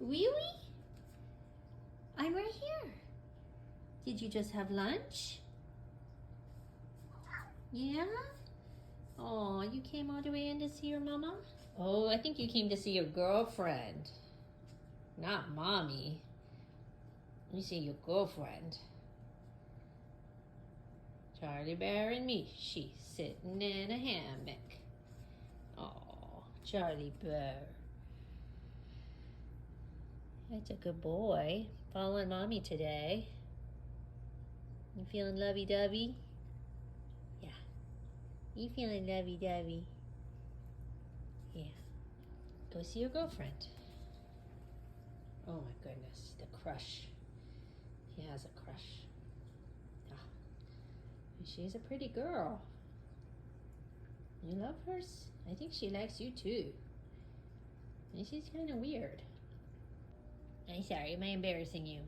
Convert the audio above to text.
Really? I'm right here. Did you just have lunch? Yeah? Oh, you came all the way in to see your mama? Oh, I think you came to see your girlfriend. Not mommy. You see your girlfriend. Charlie Bear and me, she's sitting in a hammock. Oh, Charlie Bear. That's a good boy. Following mommy today. You feeling lovey-dovey? Yeah. You feeling lovey-dovey? Yeah. Go see your girlfriend. Oh my goodness, the crush. He has a crush. Ah. She's a pretty girl. You love her? I think she likes you too. And she's kind of weird. I'm sorry, am I embarrassing you?